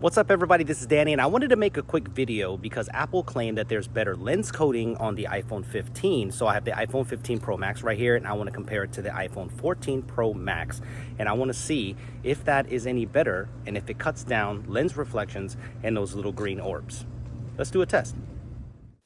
What's up everybody, this is Danny and I wanted to make a quick video because Apple claimed that there's better lens coating on the iPhone 15. So I have the iPhone 15 Pro Max right here and I want to compare it to the iPhone 14 Pro Max. And I want to see if that is any better and if it cuts down lens reflections and those little green orbs. Let's do a test.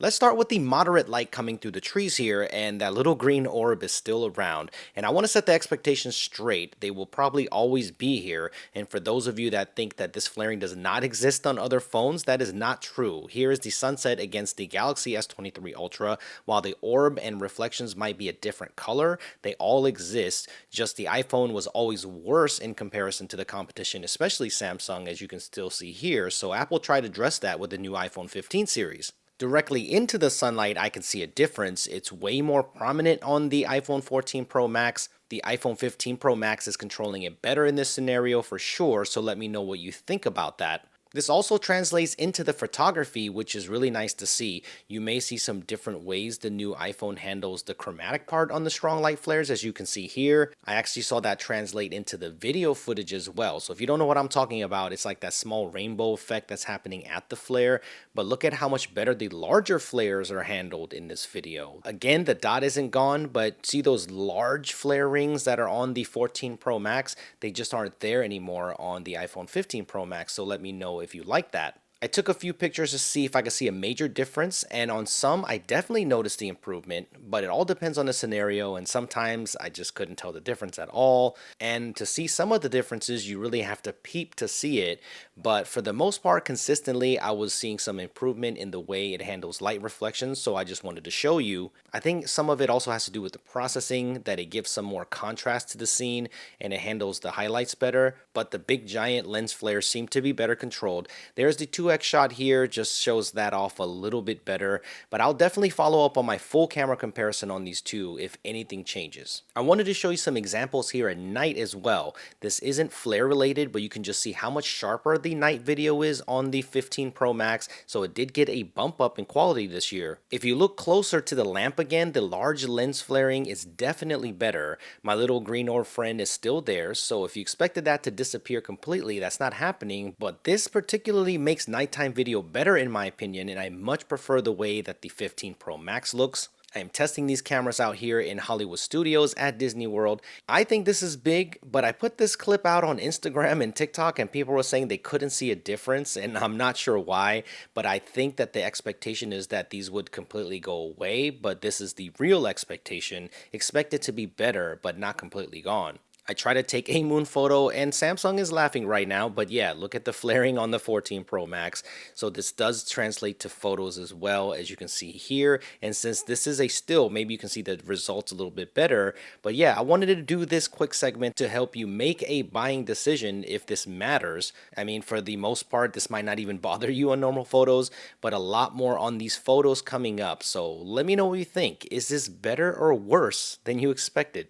Let's start with the moderate light coming through the trees here, and that little green orb is still around. And I want to set the expectations straight. They will probably always be here. And for those of you that think that this flaring does not exist on other phones, that is not true. Here is the sunset against the Galaxy S23 Ultra. While the orb and reflections might be a different color, they all exist. Just the iPhone was always worse in comparison to the competition, especially Samsung, as you can still see here. So Apple tried to address that with the new iPhone 15 series. Directly into the sunlight, I can see a difference. It's way more prominent on the iPhone 14 Pro Max. The iPhone 15 Pro Max is controlling it better in this scenario for sure, so let me know what you think about that. This also translates into the photography, which is really nice to see. You may see some different ways the new iPhone handles the chromatic part on the strong light flares, as you can see here. I actually saw that translate into the video footage as well. So if you don't know what I'm talking about, it's like that small rainbow effect that's happening at the flare. But look at how much better the larger flares are handled in this video. Again, the dot isn't gone, but see those large flare rings that are on the 14 Pro Max? They just aren't there anymore on the iPhone 15 Pro Max. So let me know if you like that. I took a few pictures to see if I could see a major difference, and on some I definitely noticed the improvement, but it all depends on the scenario, and sometimes I just couldn't tell the difference at all. And to see some of the differences, you really have to peep to see it, but for the most part, consistently, I was seeing some improvement in the way it handles light reflections, so I just wanted to show you. I think some of it also has to do with the processing, that it gives some more contrast to the scene, and it handles the highlights better, but the big giant lens flares seem to be better controlled. There's the 2x shot here, just shows that off a little bit better, but I'll definitely follow up on my full camera comparison on these two if anything changes. I wanted to show you some examples here at night as well. This isn't flare related, but you can just see how much sharper the night video is on the 15 Pro Max, so it did get a bump up in quality this year. If you look closer to the lamp again, the large lens flaring is definitely better. My little green orb friend is still there, so if you expected that to disappear completely, that's not happening, but this particularly makes nighttime video better in my opinion, and I much prefer the way that the 15 Pro Max looks. I am testing these cameras out here in Hollywood Studios at Disney World. I think this is big, but I put this clip out on Instagram and TikTok and people were saying they couldn't see a difference, and I'm not sure why, but I think that the expectation is that these would completely go away, but this is the real expectation. Expect it to be better, but not completely gone. I try to take a moon photo and Samsung is laughing right now, but yeah, look at the flaring on the 14 Pro Max. So this does translate to photos as well, as you can see here. And since this is a still, maybe you can see the results a little bit better. But yeah, I wanted to do this quick segment to help you make a buying decision if this matters. I mean, for the most part, this might not even bother you on normal photos, but a lot more on these photos coming up. So let me know what you think. Is this better or worse than you expected?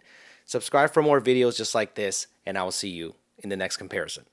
Subscribe for more videos just like this, and I will see you in the next comparison.